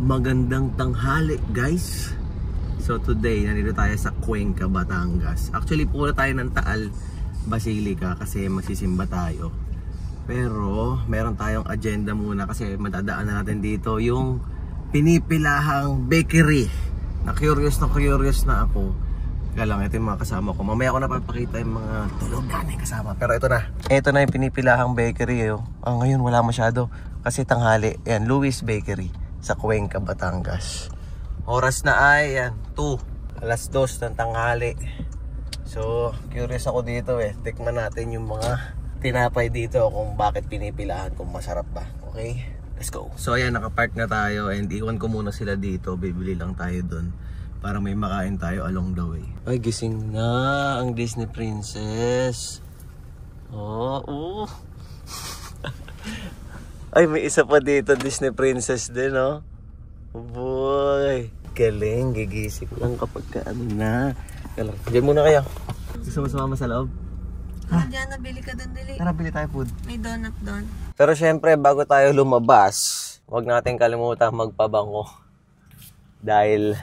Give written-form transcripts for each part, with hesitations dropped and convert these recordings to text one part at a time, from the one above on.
Magandang tanghali guys. So today, nandito tayo sa Cuenca, Batangas. Actually, pula tayo ng Taal Basilica kasi magsisimba tayo. Pero meron tayong agenda muna kasi madadaan na natin dito yung pinipilahang bakery. Na curious na ako. Kaya lang, ito yung mga kasama ko. Mamaya ako napapakita yung mga tulugan na yung kasama. Pero ito na. Ito na yung pinipilahang bakery. Ngayon wala masyado kasi tanghali. Ayan, Louis Bakery sa Cuenca, Batangas. Oras na ay, yan, 2. Alas 2 ng tanghali. So, curious ako dito Tikman natin yung mga tinapay dito kung bakit pinipilahan, kung masarap ba. Okay? Let's go. So, ayan, nakapark na tayo and iwan ko muna sila dito. Bibili lang tayo dun para may makain tayo along the way. Ay, gising na ang Disney Princess. Ay, may isa pa dito, Disney Princess din, oh. Boy, galing, gigising lang kapag ano na. Diyan muna kayo. Gusto mo sumama sa loob? Diyan, nabili ka doon, Dili. Tara, bili tayo food. May donut doon. Pero syempre, bago tayo lumabas, huwag natin kalimutan magpabango. Dahil,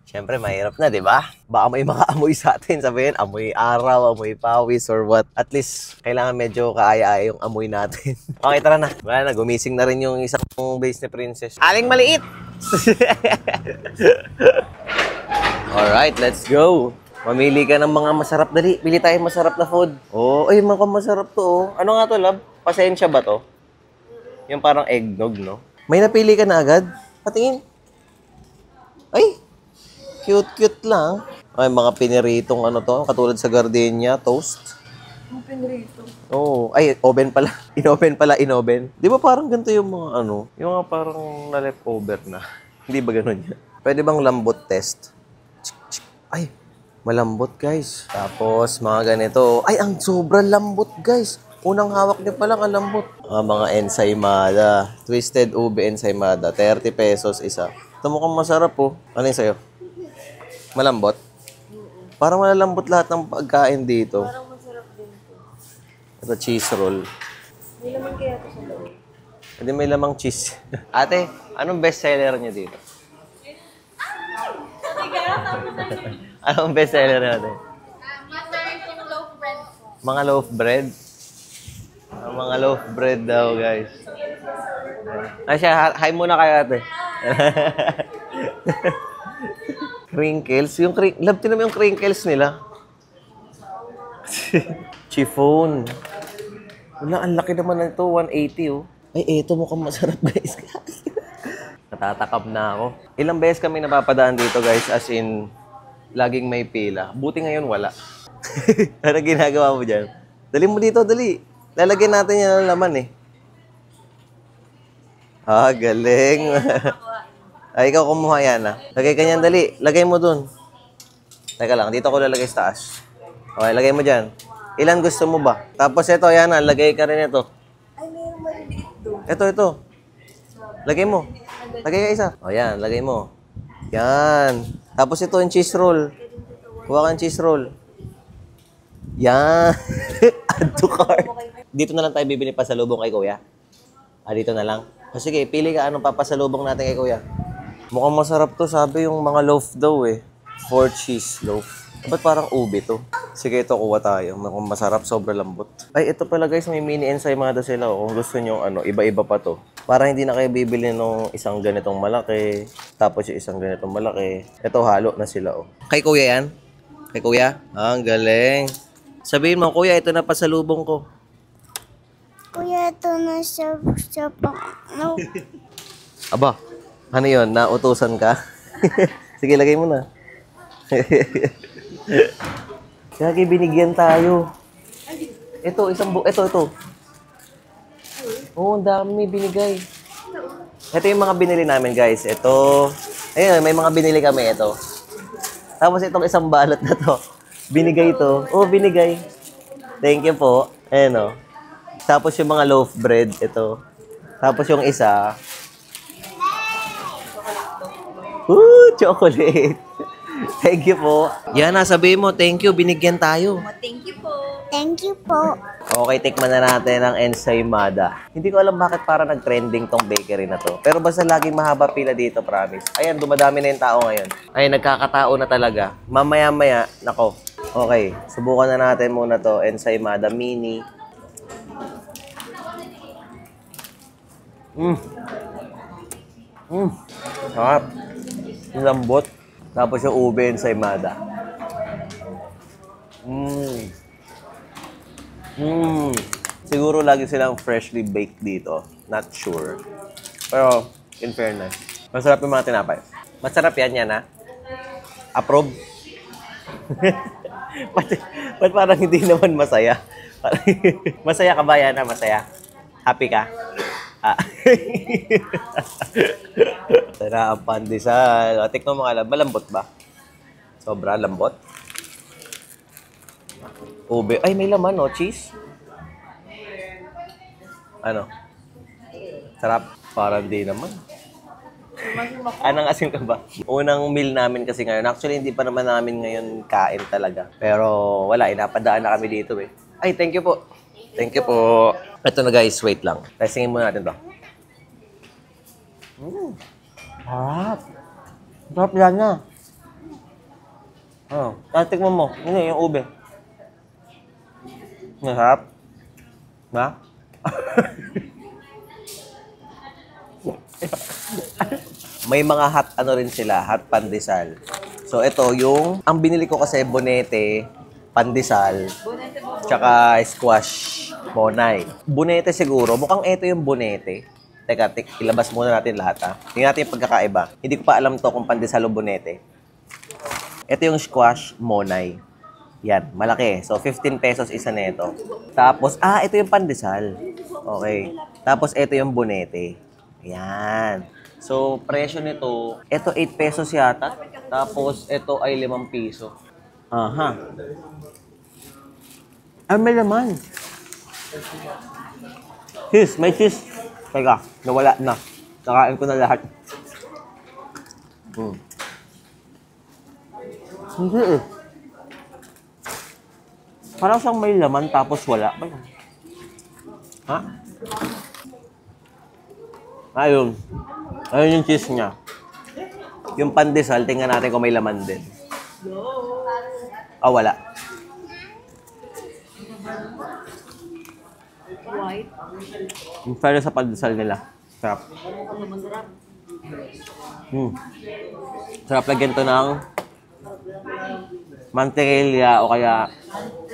syempre, mahirap na, di ba? Baka may makaamoy sa atin. Sabihin, amoy araw, amoy pawis, or what. At least, kailangan medyo kaaya-aya yung amoy natin. Okay, tara na. Wala na, gumising na rin yung isang Disney Princess. Aling maliit! Alright, let's go. Mamili ka ng mga masarap. Dali, pili tayo masarap na food. Ay, mga masarap to. Ano nga to, love? Pasensya ba to? Yung parang eggnog, no? May napili ka na agad? Patingin. Ay! Cute lang. Ay, mga piniritong ano to, katulad sa gardenia, toast. Ang pinrito. Ay, oven pala. In-oven. Di ba parang ganito yung mga ano, yung mga parang na-leftover na. Hindi ba ganun yan? Pwede bang lambot test? Ay, malambot guys. Tapos, mga ganito. Ay, ang sobrang lambot guys. Unang hawak niyo pa lang ang lambot. Mga ensaymada. Twisted ube ensaymada. 30 pesos isa. Ito mukhang masarap Ano yung sa'yo? Malambot? Parang malalambot lahat ng pagkain dito. Parang masarap din to. Ito cheese roll. May laman kaya ito sa loob. Hindi may lamang cheese. Ate, anong best seller niyo dito? Anong best seller natin? Yung loaf bread. Mga loaf bread? Mga loaf bread daw, guys. Ay siya, hi muna kayo ate. Crinkles. Love, tinan mo yung crinkles nila. Chiffon. Wala, ang laki naman na ito. 180 Ay, ito mukhang masarap guys. Natatakab na ako. Ilang beses kami napapadaan dito guys. As in, laging may pila. Buti ngayon wala. Ano ginagawa mo dyan? Dali mo dito, dali. Lalagyan natin yan ng laman galing. Ay, ikaw kumuha yan Lagay ka niyan, dali. Lagay mo dun. Teka lang, dito ko lalagay sa taas. Okay, lagay mo dyan. Ilan gusto mo ba? Tapos ito, yan lagay ka rin ito. Ay, mayroong maliliit doon. Ito. Lagay mo. Lagay ka isa. Yan, lagay mo. Yan. Tapos ito yung cheese roll. Kuha ka ng cheese roll. Yan. Add to cart. Dito na lang tayo bibili pasalubong kay kuya. Dito na lang. Sige, pili ka anong papasalubong natin kay kuya. Mukhang masarap to, sabi yung mga loaf daw 4 cheese loaf. Ba't parang ube to? Sige, ito kuha tayo. Mukhang masarap, sobrang lambot. Ay, ito pala guys, may mini ensaymada sila. Kung gusto nyo, iba-iba pa to. Para hindi na kayo bibili ng isang ganitong malaki. Tapos yung isang ganitong malaki. Ito, halo na sila Kay kuya yan? Kay kuya? Ang galing. Sabihin mo, kuya, ito na pasalubong ko. Kuya, ito na siya pang ano. Aba, ano yun? Nautusan ka? Sige, lagay mo na. Kaya binigyan tayo. Ito, ito. Ang dami binigay. Ito yung mga binili namin, guys. Ito. Ayun, may mga binili kami ito. Tapos itong isang balot na to. Binigay ito. Binigay. Thank you po. Ayun Tapos yung mga loaf bread, ito. Tapos yung isa. Chocolate. Thank you po. Yan sabihin mo, thank you, binigyan tayo. Thank you po. Thank you po. Okay, tikman na natin ang ensaymada. Hindi ko alam bakit para nag-trending tong bakery na to. Pero basta laging mahaba pila dito, promise. Ayan, dumadami na yung tao ngayon. Ay, nagkakatao na talaga. Mamaya-maya, nako. Okay, subukan na natin muna to. Ensaymada mini. Sarap. Yung lambot. Tapos yung ube ensaymada. Siguro lagi silang freshly baked dito. Not sure. Pero, in fairness, masarap yung mga tinapay. Masarap yan, ha? Approve? Ba't parang hindi naman masaya? Masaya ka ba yan, ha? Masaya? Happy ka? Tara, ang pandesal. Tikman mo nga lang. Malambot ba? Sobra lambot. Ube. Ay, may laman, no? Cheese. Ano? Sarap. Parang di naman. Anong asim ka ba? Unang meal namin kasi ngayon. Actually, hindi pa naman namin ngayon kain talaga. Pero wala, inapadaan na kami dito eh. Ay, thank you po. Thank you po. Ito na guys, wait lang. Testingin muna natin to. Sarap. Sarap yan na. Oh, tatikman mo. Yun yung ube. Masarap. Ba? May mga hot ano rin sila, hot pandesal. So ito yung, ang binili ko kasi bonete, pandesal, tsaka squash, bonay. Bonete siguro, mukhang ito yung bonete. Teka, ilabas muna natin lahat ha. Tingnan natin yung pagkakaiba. Hindi ko pa alam to kung pandesal o bonete. Ito yung squash, monay. Yan, malaki. So, 15 pesos isa nito. Tapos, ito yung pandesal. Okay. Tapos, ito yung bonete. Yan. So, presyo nito, ito 8 pesos yata. Tapos, ito ay 5 piso. Aha. Ay, may laman. Cheese, may cheese. Teka, nawala na. Nakain ko na lahat. Hindi eh. Parang siyang may laman tapos wala. Ha? Ayun. Ayun yung cheese niya. Yung pandesal, tingnan natin kung may laman din. Wala. White. Yung fire sa pandesal nila. Sarap. Sarap lagyan to ng mantequilla o kaya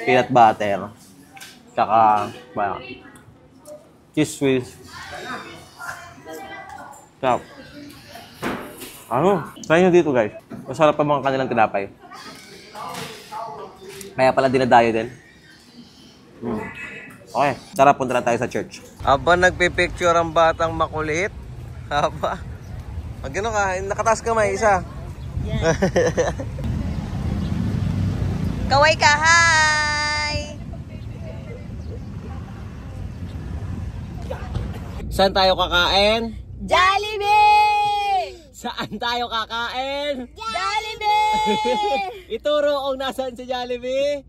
peanut butter. Tsaka cheese whiz. Sarap. Try nyo dito guys. Masarap pa mga kanilang tinapay. Kaya pala dinadayo din. Okay, tara punta na tayo sa church. Aba, nagpipicture ang batang makulit. Aba. Magano ka, nakataas kamay, isa. Yeah. Kaway ka, hi! Saan tayo kakain? Jollibee! Saan tayo kakain? Jollibee! Ituro kung nasaan si Jollibee.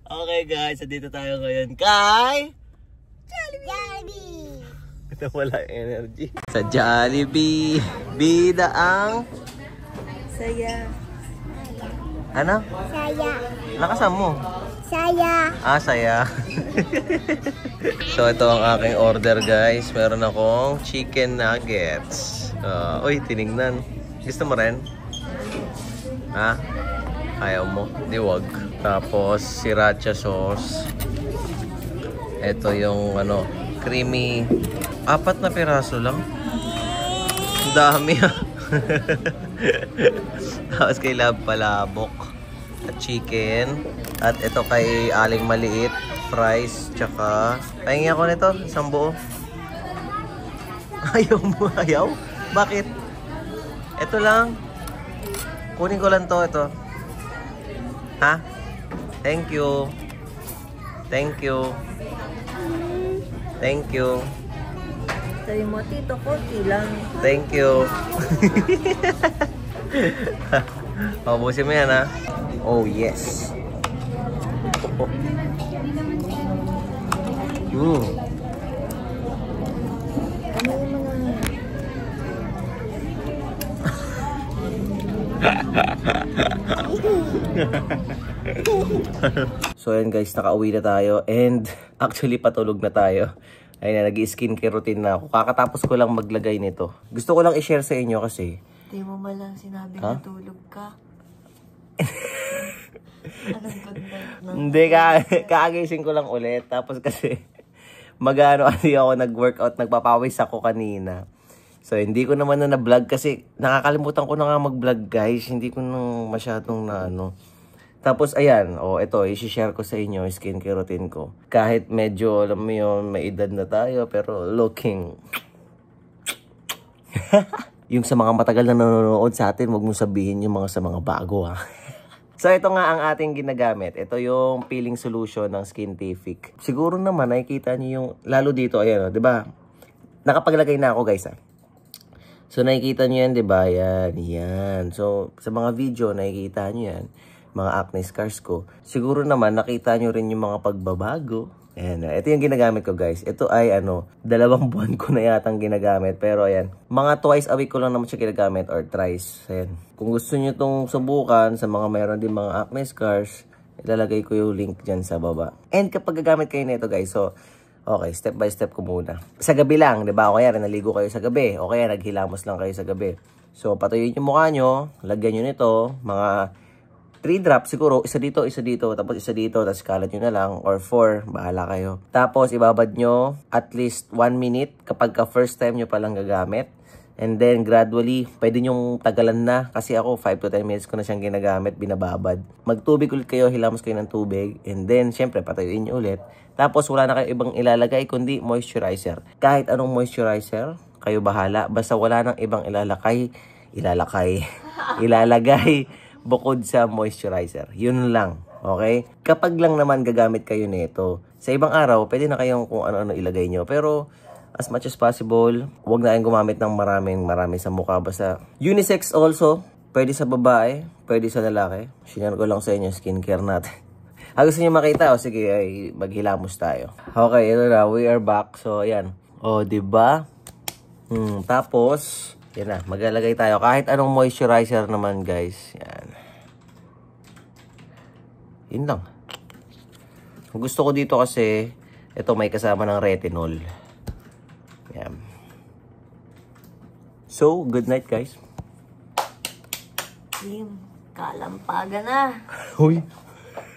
Okay guys, dito tayo ngayon kay Jollibee! Ito wala energy. Sa Jollibee, bida ang Saya. ano? Saya. Lakasan mo. Saya. Saya. So ito ang aking order guys. Meron akong chicken nuggets. Uy, tinignan. Gusto mo rin? Ha? Ayaw mo? Di wag. Tapos sriracha sauce. Ito yung creamy. 4 na piraso lang. Dami ha. Tapos kay Lab palabok at chicken. At ito kay Aling Maliit, fries, tsaka pahingi ako nito, isang buo. Ayaw mo, ayaw? Bakit? Ito lang. Kunin ko lang to, ito. Ha? Thank you. Thank you. Thank you. Sabi mo, tito, konti lang. Thank you. Paubusin mo yan, ha? Oh, yes. So ayan guys, nakauwi na tayo and actually patulog na tayo. Ayun na, nag-skincare routine na ako. Kakatapos ko lang maglagay nito. Gusto ko lang i-share sa inyo kasi Hindi mo malang sinabi na tulog ka. Anong good night na? hindi, kaagising ko lang ulit. Tapos kasi magano kasi ako nag-workout, nagpapawis ako kanina. So hindi ko naman na vlog kasi nakakalimutan ko na nga mag-vlog guys. Hindi ko nang masyadong na ano. Tapos ayan, ito, i-share ko sa inyo yung skincare routine ko. Kahit medyo, alam mo yun, may edad na tayo, pero looking... yung sa mga matagal na nanonood sa atin, huwag mong sabihin yung mga sa mga bago ha. So ito nga ang ating ginagamit. Ito yung peeling solution ng Skintific. Siguro naman nakikita niyo yung, lalo dito, ayan, 'di ba? Nakapaglagay na ako guys ha. So nakikita niyo yan, 'di ba? Yan. So sa mga video nakikita niyo yan. Mga acne scars ko. Siguro naman, nakita nyo rin yung mga pagbabago. Ayan, ito yung ginagamit ko guys. Ito ay 2 buwan ko na yatang ginagamit. Pero ayan, mga twice a week ko lang naman siya ginagamit or thrice. Ayan. Kung gusto nyo itong subukan sa mga mayroon din mga acne scars, ilalagay ko yung link dyan sa baba. And kapag gagamit kayo nito guys, so, okay, step by step ko muna. Sa gabi lang, di ba? O kaya naligo kayo sa gabi. O kaya naghilamos lang kayo sa gabi. So, patuyuin yung mukha nyo. Lagyan nyo nito. Mga 3 drops siguro, isa dito, tapos isa dito, tapos kalat nyo na lang, or 4, bahala kayo. Tapos, ibabad nyo at least 1 minute kapag ka first time nyo palang gagamit. And then, gradually, pwede nyong tagalan na. Kasi ako, 5 to 10 minutes ko na siyang ginagamit, binababad. Magtubig ulit kayo, hilamos kayo ng tubig. And then, syempre, patuyuin nyo ulit. Tapos, wala na kayo ibang ilalagay, kundi moisturizer. Kahit anong moisturizer, kayo bahala. Basta wala nang ibang ilalagay, bukod sa moisturizer. Yun lang. Okay? Kapag lang naman gagamit kayo nito, sa ibang araw, pwede na kayong kung ano-ano ilagay nyo. Pero, as much as possible, huwag na kayong gumamit ng marami sa mukha. Basta, unisex also. Pwede sa babae, pwede sa lalaki. Sinare ko lang sa inyo skincare natin. Gusto nyo makita? O sige, ay, maghilamos tayo. Okay, ito na. We are back. So, ayan. O, diba? Tapos, yan na, maglalagay tayo. Kahit anong moisturizer naman, guys. Yan. Yun lang. Gusto ko dito kasi, ito may kasama ng retinol. Yan. So, good night, guys. Team, kalampagan na. Uy.